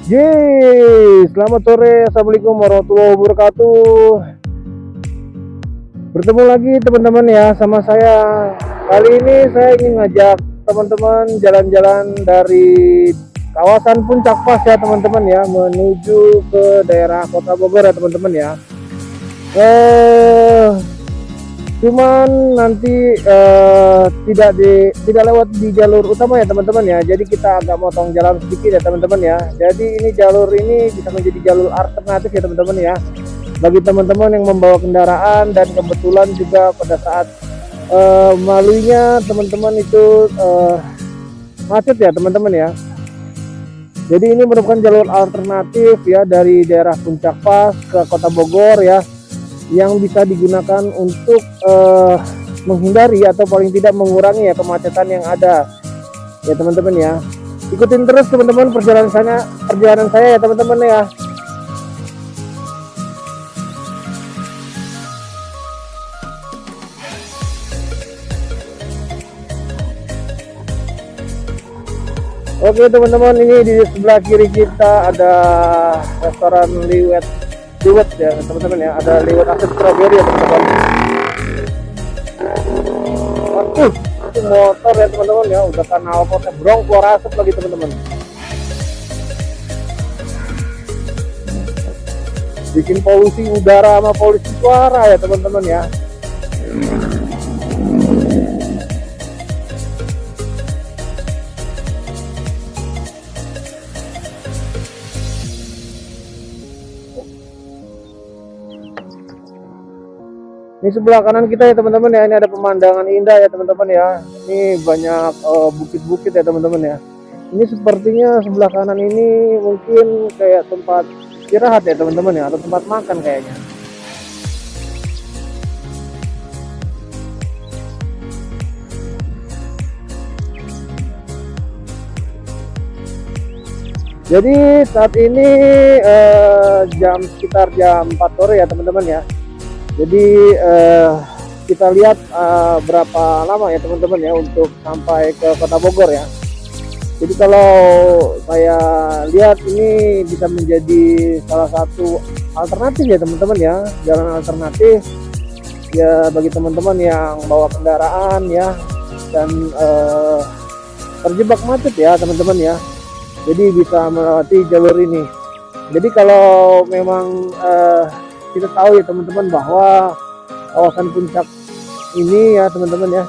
Yeay, selamat sore, assalamualaikum warahmatullahi wabarakatuh. Bertemu lagi teman-teman ya sama saya. Kali ini saya ingin ngajak teman-teman jalan-jalan dari kawasan Puncak Pas ya teman-teman ya, menuju ke daerah Kota Bogor ya teman-teman ya. Cuman nanti tidak lewat di jalur utama ya teman-teman ya. Jadi kita agak motong jalan sedikit ya teman-teman ya. Jadi ini jalur ini bisa menjadi jalur alternatif ya teman-teman ya, bagi teman-teman yang membawa kendaraan dan kebetulan juga pada saat melaluinya teman-teman itu macet ya teman-teman ya. Jadi ini merupakan jalur alternatif ya dari daerah Puncak Pas ke Kota Bogor ya, yang bisa digunakan untuk menghindari atau paling tidak mengurangi ya kemacetan yang ada ya teman-teman ya. Ikutin terus teman-teman perjalanan saya ya teman-teman ya. Oke teman-teman, ini di sebelah kiri kita ada restoran Liwet ya teman-teman ya, ada Liwet Asep Strawberry ya teman-teman. Waduh, itu motor ya teman-teman ya, udah knalpotnya brong keluar asap lagi teman-teman. Bikin polusi udara sama polusi suara ya teman-teman ya. Ini sebelah kanan kita ya teman-teman ya, ini ada pemandangan indah ya teman-teman ya. Ini banyak bukit-bukit ya teman-teman ya. Ini sepertinya sebelah kanan ini mungkin kayak tempat istirahat ya teman-teman ya, atau tempat makan kayaknya. Jadi saat ini sekitar jam 4 sore ya teman-teman ya. Jadi kita lihat berapa lama ya teman-teman ya untuk sampai ke Kota Bogor ya. Jadi kalau saya lihat ini bisa menjadi salah satu alternatif ya teman-teman ya, jalan alternatif ya bagi teman-teman yang bawa kendaraan ya dan terjebak macet ya teman-teman ya. Jadi bisa melewati jalur ini. Jadi kalau memang kita tahu ya teman-teman bahwa kawasan Puncak ini ya teman-teman ya,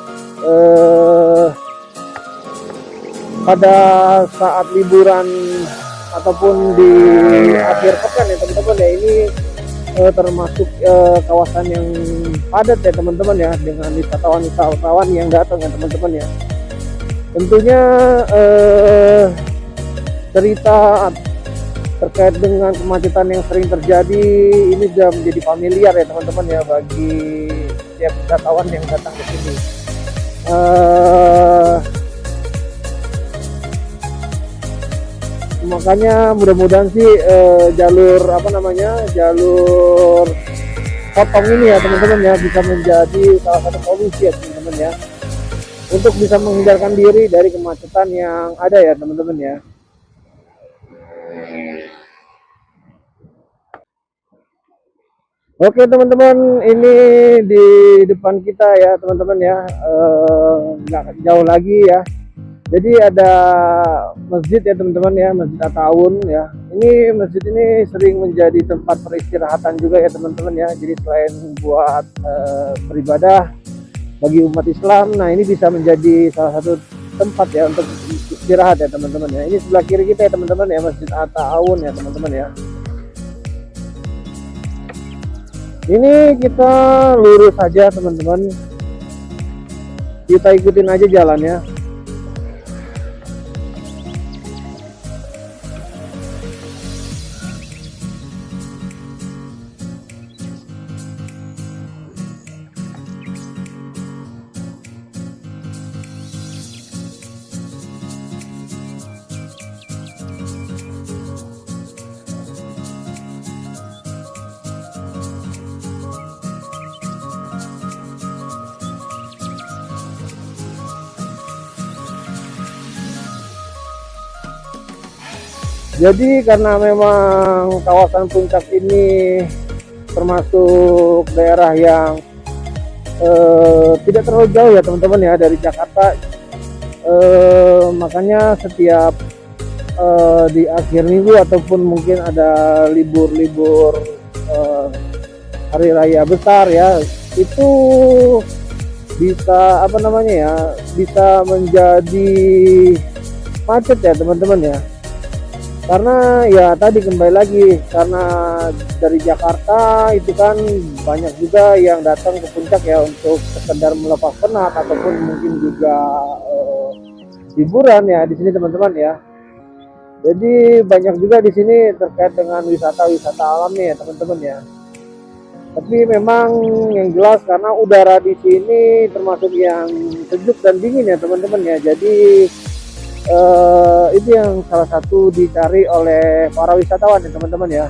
pada saat liburan ataupun di akhir pekan ya teman-teman ya, ini termasuk kawasan yang padat ya teman-teman ya, dengan wisatawan yang datang ya teman-teman ya. Tentunya cerita terkait dengan kemacetan yang sering terjadi ini sudah menjadi familiar ya teman-teman ya bagi setiap wisatawan yang datang ke sini. Makanya mudah-mudahan sih jalur potong ini ya teman-teman ya bisa menjadi salah satu solusi ya teman-teman ya, untuk bisa menghindarkan diri dari kemacetan yang ada ya teman-teman ya. Oke teman-teman, ini di depan kita ya teman-teman ya, nggak jauh lagi ya. Jadi ada masjid ya teman-teman ya, Masjid At-Ta'awun ya. Ini masjid ini sering menjadi tempat peristirahatan juga ya teman-teman ya. Jadi selain buat beribadah bagi umat Islam, nah ini bisa menjadi salah satu tempat ya untuk istirahat ya teman-teman ya. Ini sebelah kiri kita ya teman-teman ya, Masjid At-Ta'awun ya teman-teman ya. Ini kita lurus saja teman-teman, kita ikutin aja jalannya. Jadi karena memang kawasan puncak ini termasuk daerah yang tidak terlalu jauh ya teman-teman ya dari Jakarta, makanya setiap di akhir minggu ataupun mungkin ada libur-libur hari raya besar ya, itu bisa apa namanya ya, bisa menjadi macet ya teman-teman ya. Karena ya tadi kembali lagi, karena dari Jakarta itu kan banyak juga yang datang ke puncak ya untuk sekedar melepas penat ataupun mungkin juga hiburan ya di sini teman-teman ya. Jadi banyak juga di sini terkait dengan wisata-wisata alamnya ya teman-teman ya. Tapi memang yang jelas karena udara di sini termasuk yang sejuk dan dingin ya teman-teman ya. Jadi itu yang salah satu dicari oleh para wisatawan ya teman-teman ya.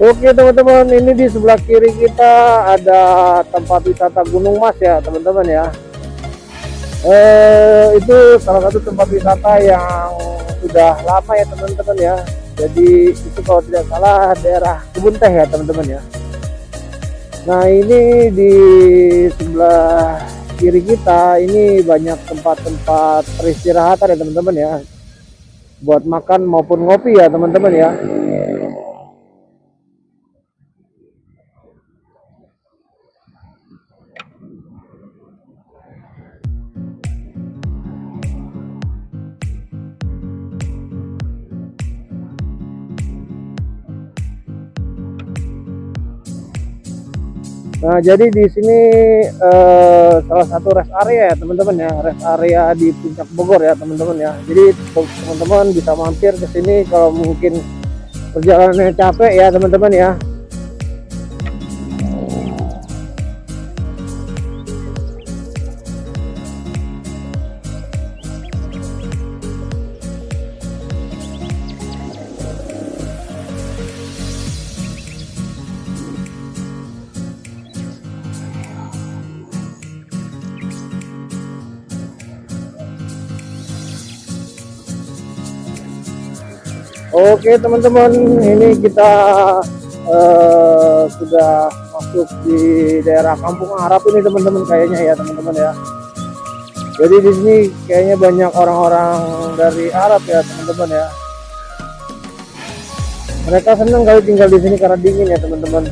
Oke teman-teman, ini di sebelah kiri kita ada tempat wisata Gunung Mas ya teman-teman ya. Itu salah satu tempat wisata yang sudah lama ya teman-teman ya. Jadi itu kalau tidak salah daerah Kebun Teh ya teman-teman ya. Nah ini di sebelah kiri kita ini banyak tempat-tempat peristirahatan ya teman-teman ya, buat makan maupun ngopi ya teman-teman ya. Nah, jadi di sini salah satu rest area ya teman-teman ya, rest area di Puncak Bogor ya teman-teman ya. Jadi teman-teman bisa mampir ke sini kalau mungkin perjalanannya capek ya teman-teman ya. Oke teman-teman, ini kita sudah masuk di daerah Kampung Arab ini teman-teman kayaknya ya teman-teman ya. Jadi di sini kayaknya banyak orang-orang dari Arab ya teman-teman ya. Mereka senang kali tinggal di sini karena dingin ya teman-teman.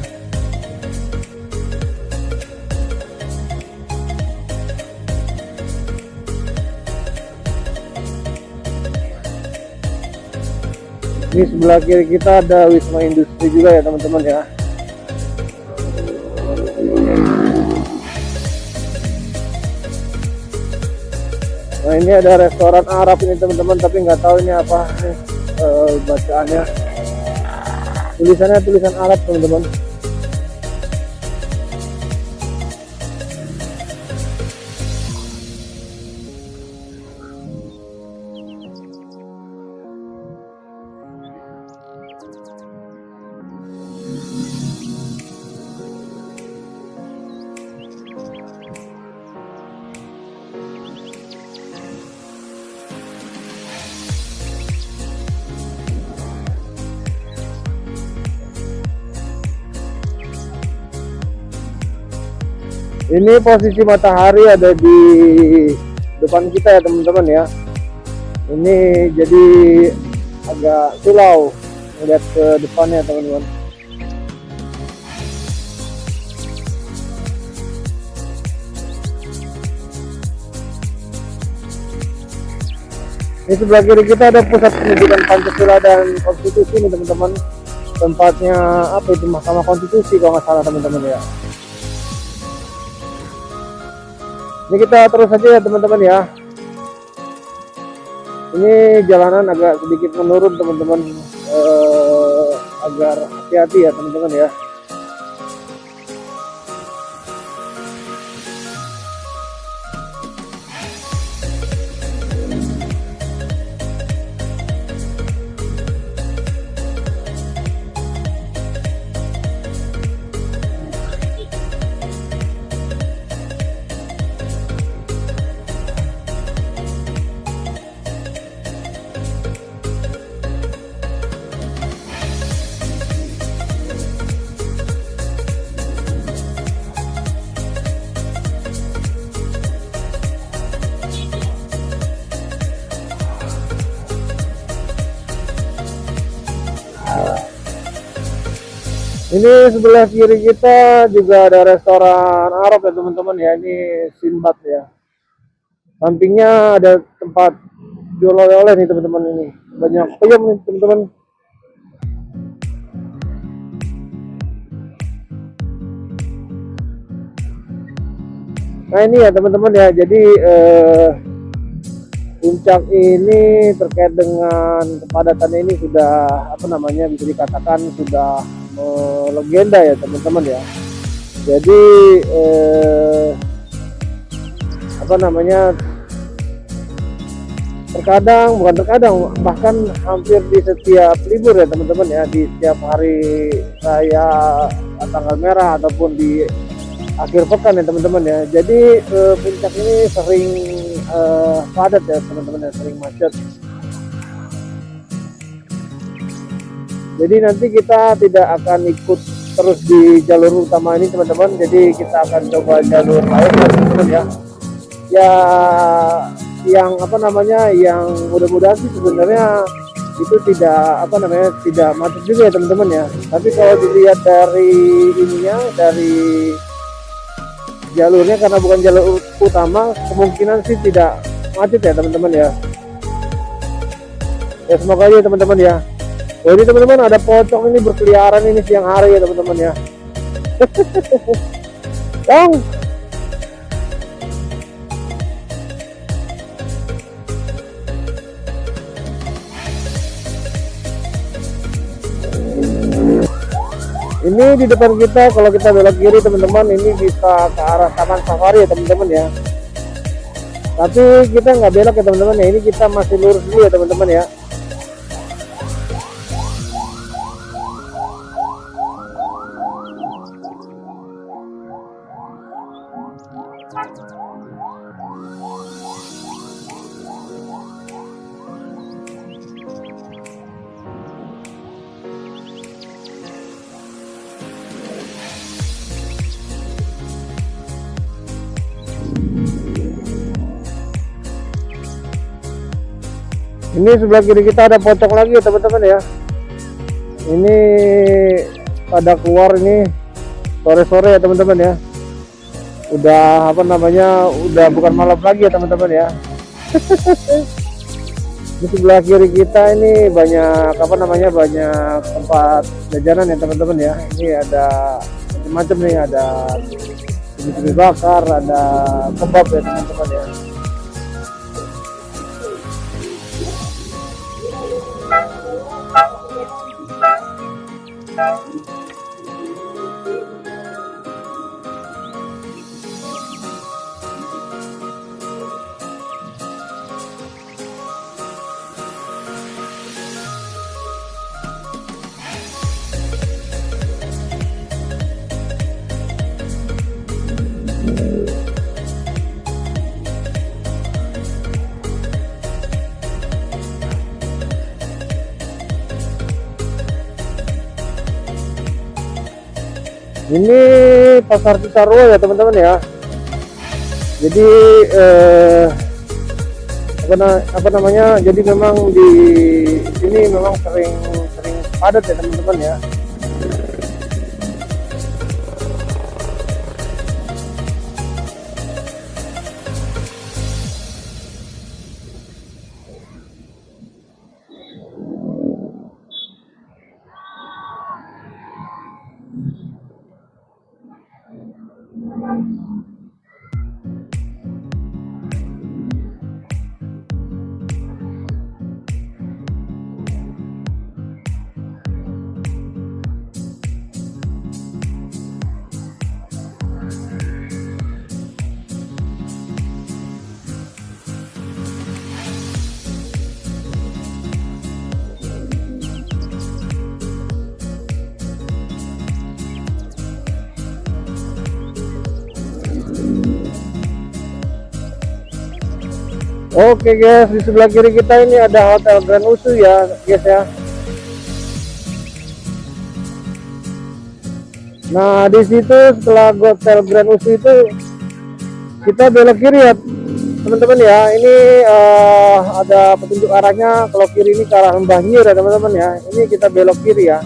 Ini sebelah kiri kita ada Wisma Industri juga ya teman-teman ya. Nah ini ada restoran Arab ini teman-teman, tapi nggak tahu ini apa nih bacaannya. Tulisannya tulisan Arab teman-teman. Ini posisi matahari ada di depan kita ya teman-teman ya. Ini jadi agak silau melihat ke depannya teman-teman. Ini sebelah kiri kita ada pusat pendidikan Pancasila dan Konstitusi nih teman-teman. Tempatnya apa itu, Mahkamah Konstitusi kalau nggak salah teman-teman ya. Ini kita terus saja ya teman-teman ya. Ini jalanan agak sedikit menurun teman-teman, agar hati-hati ya teman-teman ya. Ini sebelah kiri kita juga ada restoran Arab ya teman-teman ya. Ini Sinbad ya. Sampingnya ada tempat jual oleh-oleh nih teman-teman, ini banyak peyem nih teman-teman. Nah ini ya teman-teman ya, jadi puncak ini terkait dengan kepadatan ini sudah apa namanya, bisa dikatakan sudah legenda ya teman-teman ya. Jadi apa namanya, bukan terkadang, bahkan hampir di setiap libur ya teman-teman ya, di setiap hari raya tanggal merah ataupun di akhir pekan ya teman-teman ya. Jadi puncak ini sering padat ya teman-teman ya, sering macet. Jadi nanti kita tidak akan ikut terus di jalur utama ini teman-teman, jadi kita akan coba jalur lain ya teman-teman ya. Ya yang apa namanya, yang mudah-mudahan sih sebenarnya itu tidak apa namanya, tidak macet juga ya teman-teman ya. Tapi kalau dilihat dari ininya, dari jalurnya, karena bukan jalur utama, kemungkinan sih tidak macet ya teman-teman ya. Ya semoga aja teman-teman ya. Oh, ini teman-teman ada pocong ini berkeliaran ini siang hari ya teman-teman ya. Dong. Ini di depan kita, kalau kita belok kiri teman-teman, ini bisa ke arah Taman Safari ya teman-teman ya. Tapi kita nggak belok ya teman-teman ya, ini kita masih lurus dulu ya teman-teman ya. Ini sebelah kiri kita ada pocong lagi ya teman-teman ya. Ini pada keluar ini sore-sore ya teman-teman ya. Udah apa namanya, udah bukan malam lagi ya teman-teman ya. Di sebelah kiri kita ini banyak apa namanya, banyak tempat jajanan ya teman-teman ya. Ini ada macam-macam nih, ada cumi-cumi bakar, ada kebab ya teman-teman ya. Ini pasar Cisarua ya teman-teman ya. Jadi apa namanya, jadi memang di sini memang sering padat ya teman-teman ya. Oke guys, di sebelah kiri kita ini ada Hotel Grand Usu ya guys ya. Nah di situ setelah Hotel Grand Usu itu kita belok kiri ya teman-teman ya. Ini ada petunjuk arahnya, kalau kiri ini ke arah Lembah Nyir ya teman-teman ya. Ini kita belok kiri ya.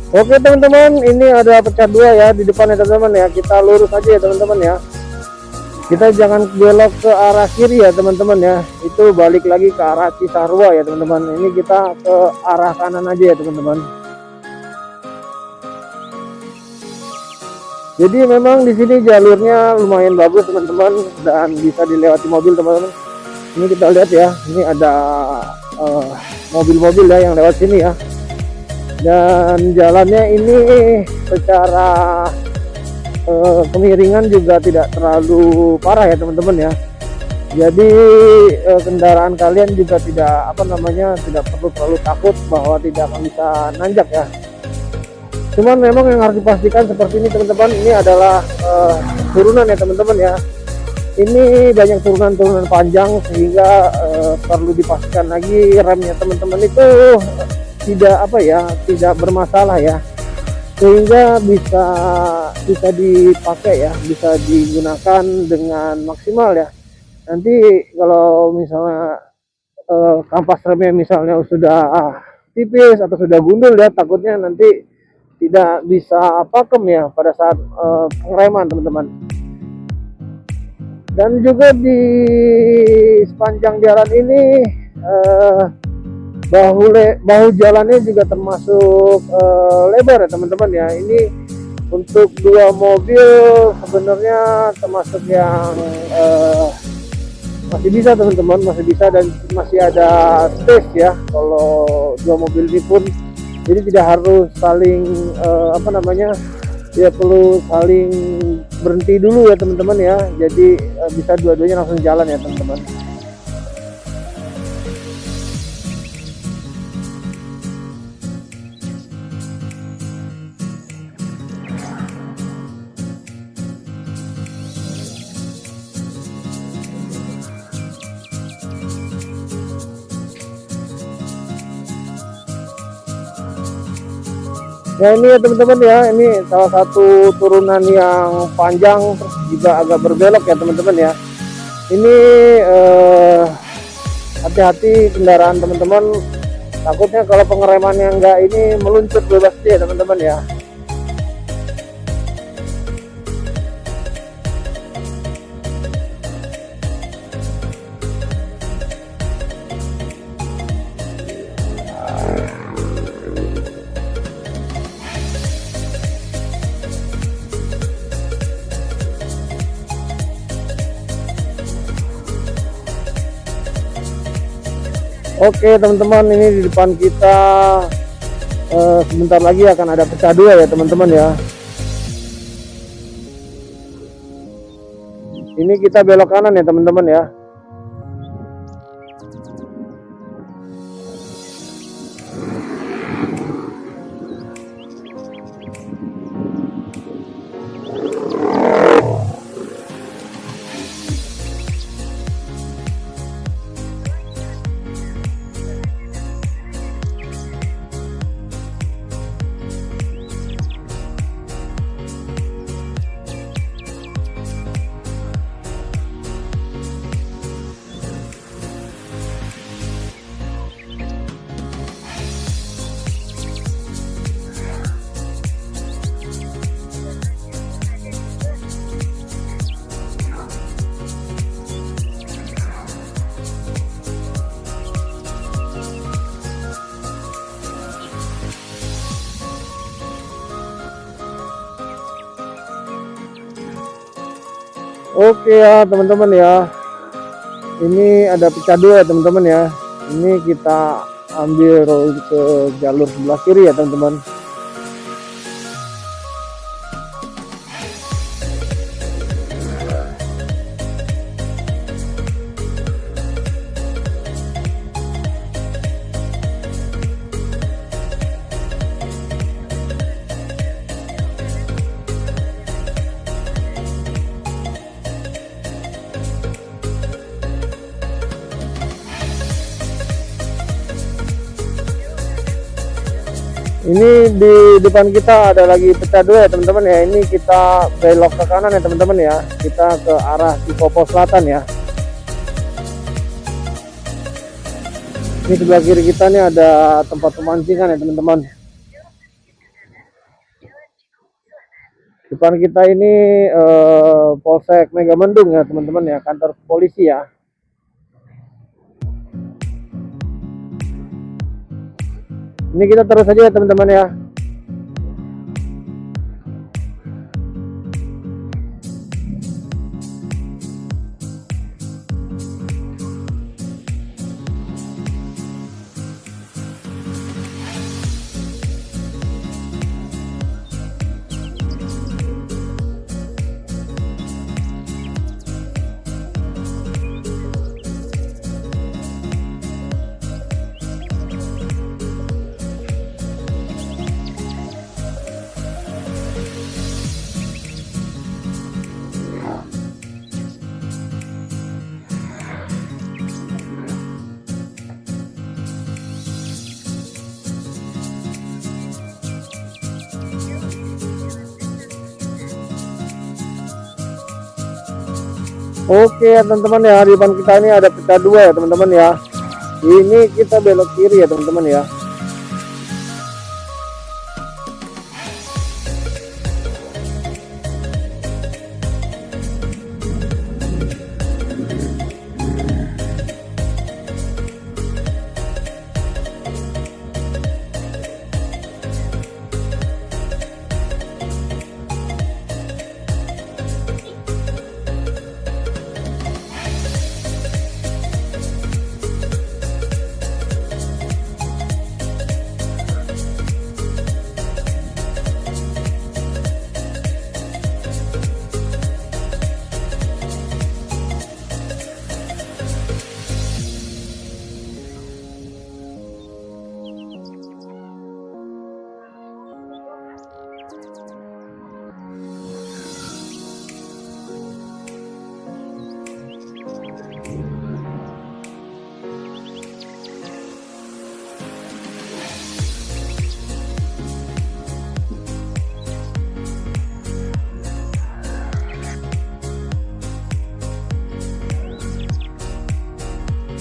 Oke teman-teman, ini ada pecah dua ya di depan ya teman-teman ya. Kita lurus aja ya teman-teman ya. Kita jangan belok ke arah kiri ya teman-teman ya. Itu balik lagi ke arah Cisarua ya teman-teman. Ini kita ke arah kanan aja ya teman-teman. Jadi memang di sini jalurnya lumayan bagus teman-teman dan bisa dilewati mobil teman-teman. Ini kita lihat ya, ini ada mobil-mobil ya yang lewat sini ya. Dan jalannya ini secara kemiringan juga tidak terlalu parah ya teman-teman ya. Jadi kendaraan kalian juga tidak tidak perlu terlalu takut bahwa tidak akan bisa nanjak ya. Cuman memang yang harus dipastikan seperti ini teman-teman, ini adalah turunan ya teman-teman ya. Ini banyak turunan-turunan panjang sehingga perlu dipastikan lagi remnya teman-teman itu tidak bermasalah ya, sehingga bisa dipakai ya, bisa digunakan dengan maksimal ya. Nanti kalau misalnya kampas remnya misalnya sudah tipis atau sudah gundul ya, takutnya nanti tidak bisa pakem ya pada saat pengereman teman-teman. Dan juga di sepanjang jalan ini bahu jalannya juga termasuk lebar ya teman-teman ya. Ini untuk dua mobil sebenarnya termasuk yang masih bisa teman-teman, masih bisa dan masih ada space ya kalau dua mobil ini pun. Jadi tidak harus saling tidak perlu saling berhenti dulu ya teman-teman ya. Jadi bisa dua-duanya langsung jalan ya teman-teman. Ya ini ya teman-teman ya, ini salah satu turunan yang panjang terus juga agak berbelok ya teman-teman ya. Ini hati-hati kendaraan teman-teman, takutnya kalau pengeremannya enggak ini meluncur bebas ya teman-teman ya. Oke teman-teman, ini di depan kita sebentar lagi akan ada pecah dua ya teman-teman ya. Ini kita belok kanan ya teman-teman ya. Oke ya teman-teman ya, ini ada pecah dua ya teman-teman ya. Ini kita ambil ke jalur sebelah kiri ya teman-teman. Ini di depan kita ada lagi pecah dua ya teman-teman ya. Ini kita belok ke kanan ya teman-teman ya. Kita ke arah Cikopo Selatan ya. Ini sebelah kiri kita nih ada tempat pemancingan ya teman-teman. Depan kita ini Polsek Megamendung ya teman-teman ya, kantor polisi ya. Ini kita terus aja ya teman-teman ya. Oke ya teman-teman ya, di depan kita ini ada pecah dua ya teman-teman ya. Ini kita belok kiri ya teman-teman ya.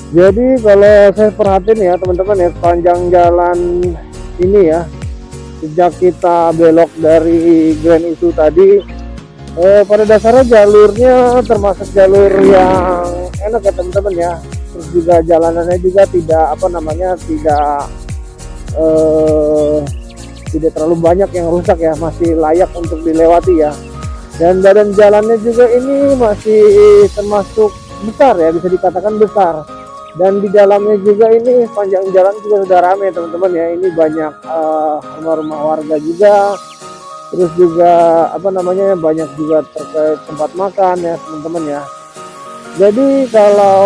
Jadi kalau saya perhatiin ya teman-teman ya, sepanjang jalan ini ya, sejak kita belok dari Grand Isu tadi, pada dasarnya jalurnya termasuk jalur yang enak ya teman-teman ya. Terus juga jalanannya juga tidak apa namanya, eh, tidak terlalu banyak yang rusak ya, masih layak untuk dilewati ya. Dan badan jalannya juga ini masih termasuk besar ya, bisa dikatakan besar. Dan di dalamnya juga ini sepanjang jalan juga sudah ramai teman-teman ya. Ini banyak rumah-rumah warga juga, terus juga apa namanya, banyak juga terkait tempat makan ya teman-teman ya. Jadi kalau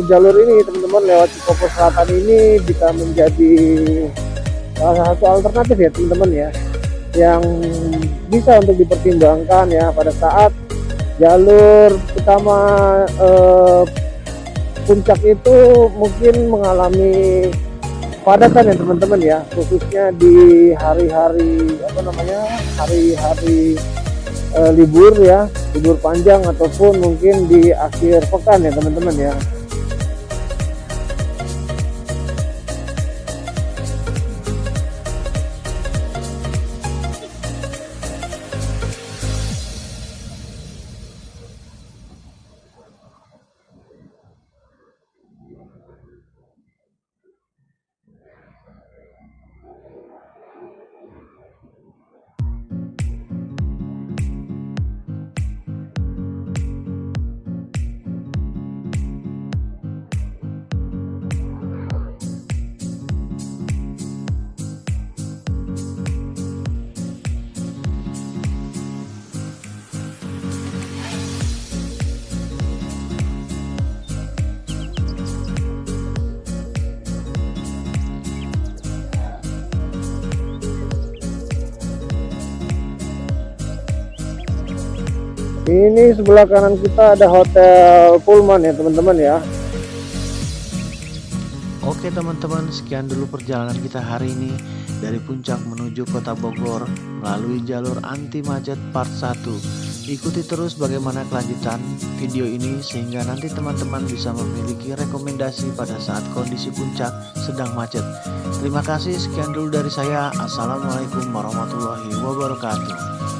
jalur ini teman-teman lewat Cikopo Selatan ini bisa menjadi salah satu alternatif ya teman-teman ya, yang bisa untuk dipertimbangkan ya pada saat jalur utama puncak itu mungkin mengalami padatan ya teman-teman ya, khususnya di hari-hari apa namanya, hari-hari libur ya, libur panjang ataupun mungkin di akhir pekan ya teman-teman ya. Ini sebelah kanan kita ada Hotel Pullman ya teman-teman ya. Oke teman-teman, sekian dulu perjalanan kita hari ini dari puncak menuju kota Bogor melalui jalur anti macet part 1. Ikuti terus bagaimana kelanjutan video ini sehingga nanti teman-teman bisa memiliki rekomendasi pada saat kondisi puncak sedang macet. Terima kasih, sekian dulu dari saya. Assalamualaikum warahmatullahi wabarakatuh.